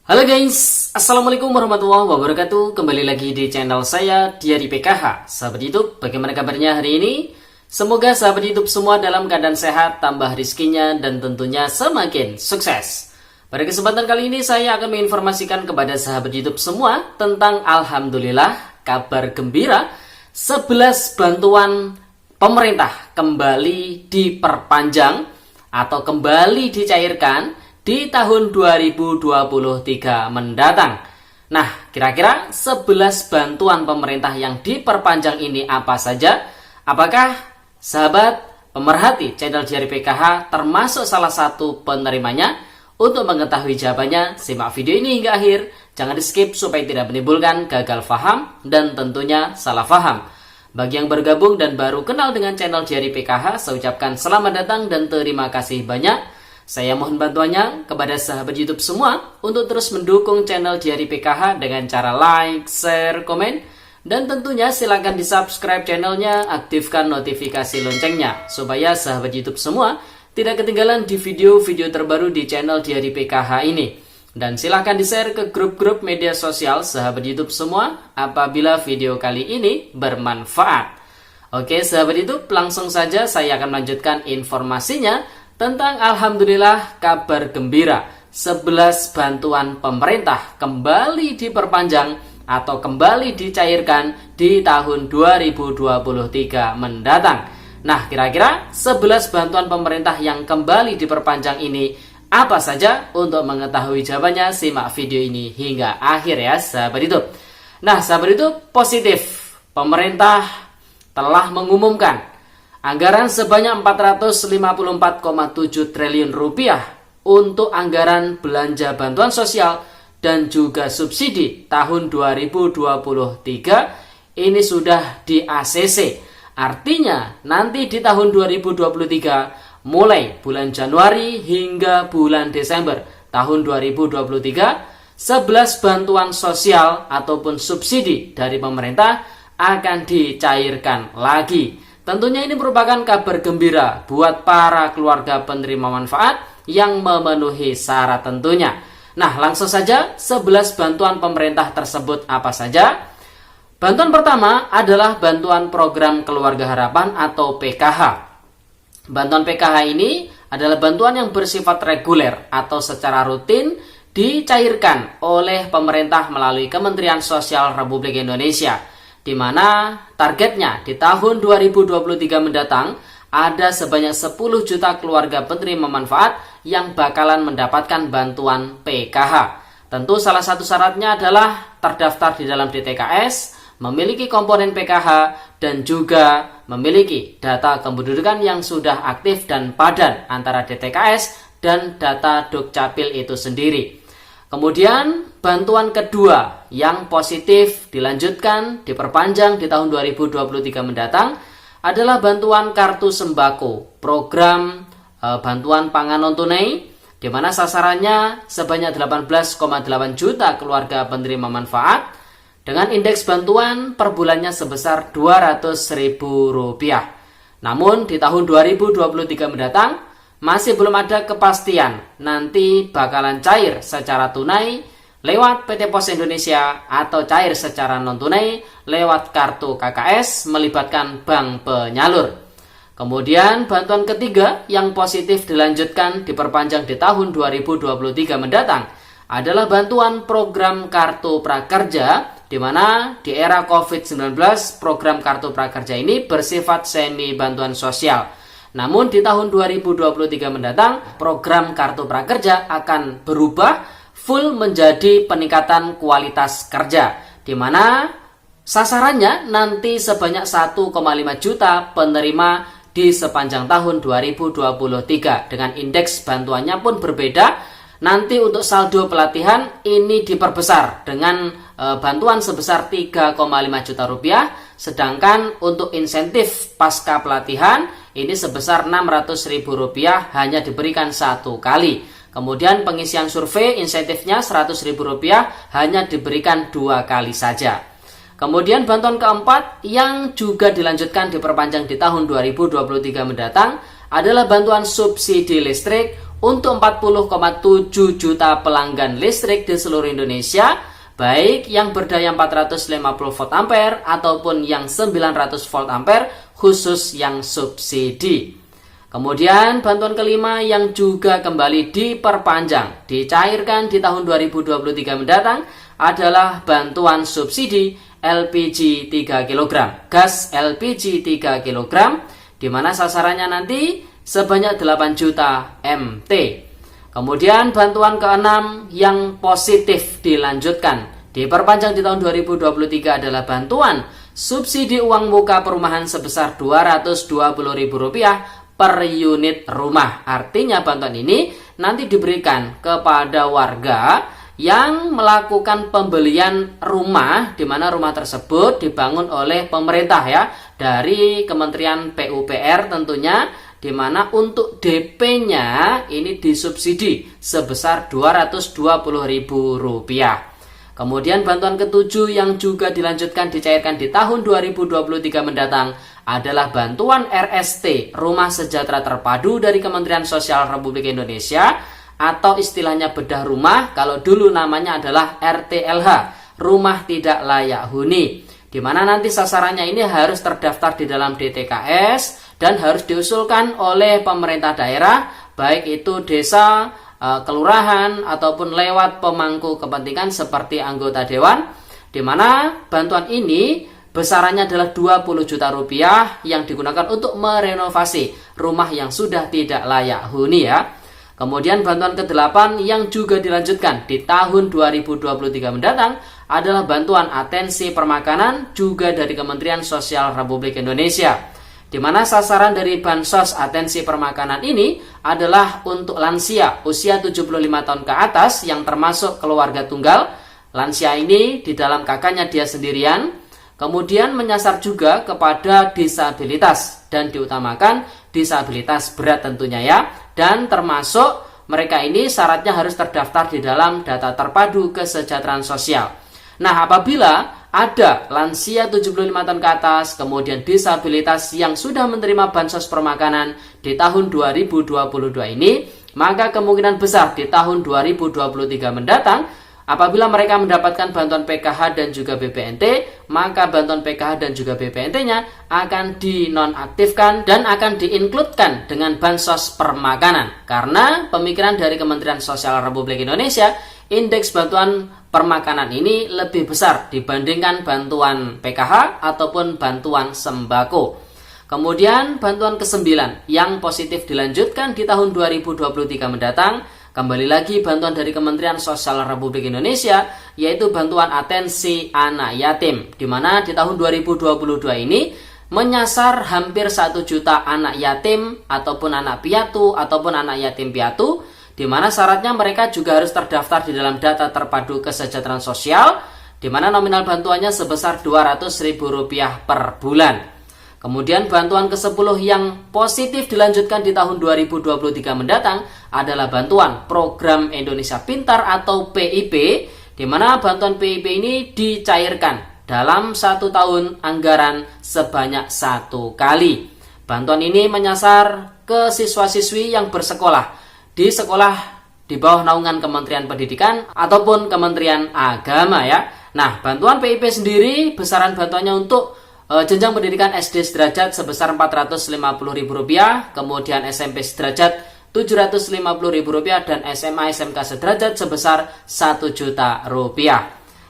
Halo guys, Assalamualaikum warahmatullahi wabarakatuh. Kembali lagi di channel saya, Diari PKH. Sahabat YouTube, bagaimana kabarnya hari ini? Semoga sahabat YouTube semua dalam keadaan sehat, tambah rizkinya, dan tentunya semakin sukses. Pada kesempatan kali ini saya akan menginformasikan kepada sahabat YouTube semua tentang Alhamdulillah, kabar gembira 11 bantuan pemerintah kembali diperpanjang atau kembali dicairkan di tahun 2023 mendatang. Nah, kira-kira 11 bantuan pemerintah yang diperpanjang ini apa saja? Apakah sahabat pemerhati channel Diari PKH termasuk salah satu penerimanya? Untuk mengetahui jawabannya, simak video ini hingga akhir. Jangan di skip supaya tidak menimbulkan gagal paham dan tentunya salah paham. Bagi yang bergabung dan baru kenal dengan channel Diari PKH, saya ucapkan selamat datang dan terima kasih banyak. Saya mohon bantuannya kepada sahabat YouTube semua untuk terus mendukung channel Diari PKH dengan cara like, share, komen, dan tentunya silakan di subscribe channelnya, aktifkan notifikasi loncengnya supaya sahabat YouTube semua tidak ketinggalan di video-video terbaru di channel Diari PKH ini. Dan silakan di share ke grup-grup media sosial sahabat YouTube semua apabila video kali ini bermanfaat. Oke sahabat YouTube, langsung saja saya akan melanjutkan informasinya tentang Alhamdulillah kabar gembira 11 bantuan pemerintah kembali diperpanjang atau kembali dicairkan di tahun 2023 mendatang. Nah, kira-kira 11 bantuan pemerintah yang kembali diperpanjang ini apa saja? Untuk mengetahui jawabannya, simak video ini hingga akhir ya sahabat itu. Nah, sahabat itu positif, pemerintah telah mengumumkan anggaran sebanyak 454,7 triliun rupiah untuk anggaran belanja bantuan sosial dan juga subsidi tahun 2023 ini sudah di ACC. Artinya nanti di tahun 2023 mulai bulan Januari hingga bulan Desember tahun 2023 11 bantuan sosial ataupun subsidi dari pemerintah akan dicairkan lagi. Tentunya ini merupakan kabar gembira buat para keluarga penerima manfaat yang memenuhi syarat tentunya. Nah, langsung saja 11 bantuan pemerintah tersebut apa saja? Bantuan pertama adalah bantuan program Keluarga Harapan atau PKH. Bantuan PKH ini adalah bantuan yang bersifat reguler atau secara rutin dicairkan oleh pemerintah melalui Kementerian Sosial Republik Indonesia, di mana targetnya di tahun 2023 mendatang ada sebanyak 10 juta keluarga penerima manfaat yang bakalan mendapatkan bantuan PKH. Tentu salah satu syaratnya adalah terdaftar di dalam DTKS, memiliki komponen PKH, dan juga memiliki data kependudukan yang sudah aktif dan padan antara DTKS dan data Dukcapil itu sendiri. Kemudian bantuan kedua yang positif dilanjutkan, diperpanjang di tahun 2023 mendatang adalah bantuan kartu sembako, program bantuan pangan non tunai, di mana sasarannya sebanyak 18,8 juta keluarga penerima manfaat dengan indeks bantuan per bulannya sebesar Rp200.000. Namun di tahun 2023 mendatang masih belum ada kepastian nanti bakalan cair secara tunai lewat PT Pos Indonesia atau cair secara non-tunai lewat kartu KKS melibatkan bank penyalur. Kemudian bantuan ketiga yang positif dilanjutkan diperpanjang di tahun 2023 mendatang adalah bantuan program Kartu Prakerja, di mana di era COVID-19 program Kartu Prakerja ini bersifat semi bantuan sosial. Namun di tahun 2023 mendatang, program Kartu Prakerja akan berubah full menjadi peningkatan kualitas kerja, di mana sasarannya nanti sebanyak 1,5 juta penerima di sepanjang tahun 2023. Dengan indeks bantuannya pun berbeda. Nanti untuk saldo pelatihan ini diperbesar dengan bantuan sebesar 3,5 juta rupiah, sedangkan untuk insentif pasca pelatihan ini sebesar Rp600.000 hanya diberikan satu kali. Kemudian pengisian survei insentifnya Rp100.000 hanya diberikan 2 kali saja. Kemudian bantuan keempat yang juga dilanjutkan diperpanjang di tahun 2023 mendatang adalah bantuan subsidi listrik untuk 40,7 juta pelanggan listrik di seluruh Indonesia, baik yang berdaya 450 volt ampere ataupun yang 900 volt ampere, khusus yang subsidi. Kemudian bantuan kelima yang juga kembali diperpanjang, dicairkan di tahun 2023 mendatang adalah bantuan subsidi LPG 3 kg, gas LPG 3 kg, di mana sasarannya nanti sebanyak 8 juta MT. Kemudian bantuan keenam yang positif dilanjutkan, diperpanjang di tahun 2023 adalah bantuan subsidi uang muka perumahan sebesar Rp220.000 per unit rumah. Artinya bantuan ini nanti diberikan kepada warga yang melakukan pembelian rumah, di mana rumah tersebut dibangun oleh pemerintah ya, dari Kementerian PUPR tentunya, di mana untuk DP-nya ini disubsidi sebesar Rp220.000. Kemudian bantuan ketujuh yang juga dilanjutkan dicairkan di tahun 2023 mendatang adalah bantuan RST, Rumah Sejahtera Terpadu dari Kementerian Sosial Republik Indonesia, atau istilahnya bedah rumah, kalau dulu namanya adalah RTLH, Rumah Tidak Layak Huni, di mana nanti sasarannya ini harus terdaftar di dalam DTKS dan harus diusulkan oleh pemerintah daerah, baik itu desa, kelurahan ataupun lewat pemangku kepentingan seperti anggota dewan, di mana bantuan ini besarannya adalah Rp20 juta yang digunakan untuk merenovasi rumah yang sudah tidak layak huni ya. Kemudian bantuan ke-8 yang juga dilanjutkan di tahun 2023 mendatang adalah bantuan atensi permakanan juga dari Kementerian Sosial Republik Indonesia, di mana sasaran dari bansos atensi permakanan ini adalah untuk lansia usia 75 tahun ke atas yang termasuk keluarga tunggal. Lansia ini di dalam kakaknya dia sendirian. Kemudian menyasar juga kepada disabilitas dan diutamakan disabilitas berat tentunya ya. Dan termasuk mereka ini syaratnya harus terdaftar di dalam data terpadu kesejahteraan sosial. Nah, apabila ada lansia 75 tahun ke atas, kemudian disabilitas yang sudah menerima bansos permakanan di tahun 2022 ini, maka kemungkinan besar di tahun 2023 mendatang, apabila mereka mendapatkan bantuan PKH dan juga BPNT, maka bantuan PKH dan juga BPNT-nya akan dinonaktifkan dan akan diinkludkan dengan bansos permakanan. Karena pemikiran dari Kementerian Sosial Republik Indonesia, indeks bantuan permakanan ini lebih besar dibandingkan bantuan PKH ataupun bantuan sembako. Kemudian bantuan ke-9 yang positif dilanjutkan di tahun 2023 mendatang, kembali lagi bantuan dari Kementerian Sosial Republik Indonesia, yaitu bantuan atensi anak yatim, di mana di tahun 2022 ini menyasar hampir 1 juta anak yatim ataupun anak piatu ataupun anak yatim piatu, di mana syaratnya mereka juga harus terdaftar di dalam data terpadu kesejahteraan sosial, di mana nominal bantuannya sebesar Rp200.000 per bulan. Kemudian bantuan ke-10 yang positif dilanjutkan di tahun 2023 mendatang adalah bantuan Program Indonesia Pintar atau PIP, di mana bantuan PIP ini dicairkan dalam 1 tahun anggaran sebanyak 1 kali. Bantuan ini menyasar ke siswa-siswi yang bersekolah di sekolah di bawah naungan Kementerian Pendidikan ataupun Kementerian Agama ya. Nah, bantuan PIP sendiri besaran bantuannya untuk jenjang pendidikan SD sederajat sebesar Rp450.000, kemudian SMP sederajat Rp750.000 dan SMA SMK sederajat sebesar Rp1 juta.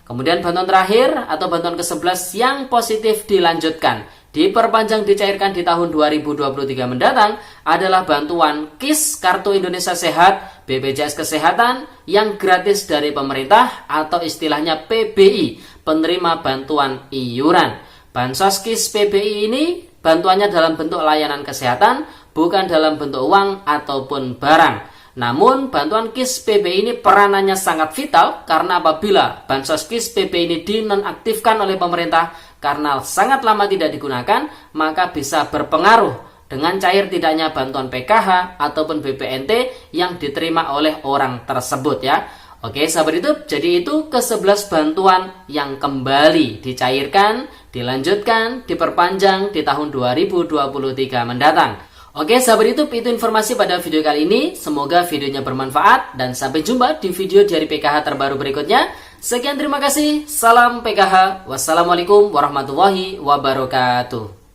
Kemudian bantuan terakhir atau bantuan ke-11 yang positif dilanjutkan, diperpanjang dicairkan di tahun 2023 mendatang adalah bantuan KIS Kartu Indonesia Sehat BPJS Kesehatan yang gratis dari pemerintah atau istilahnya PBI, penerima bantuan iuran. Bansos KIS PBI ini bantuannya dalam bentuk layanan kesehatan, bukan dalam bentuk uang ataupun barang. Namun bantuan KIS PBI ini peranannya sangat vital karena apabila bansos KIS PBI ini dinonaktifkan oleh pemerintah karena sangat lama tidak digunakan, maka bisa berpengaruh dengan cair tidaknya bantuan PKH ataupun BPNT yang diterima oleh orang tersebut ya. Oke sahabat YouTube, jadi itu ke-11 bantuan yang kembali dicairkan, dilanjutkan, diperpanjang di tahun 2023 mendatang. Oke sahabat YouTube, itu informasi pada video kali ini. Semoga videonya bermanfaat dan sampai jumpa di video dari PKH terbaru berikutnya. Sekian, terima kasih. Salam PKH. Wassalamualaikum warahmatullahi wabarakatuh.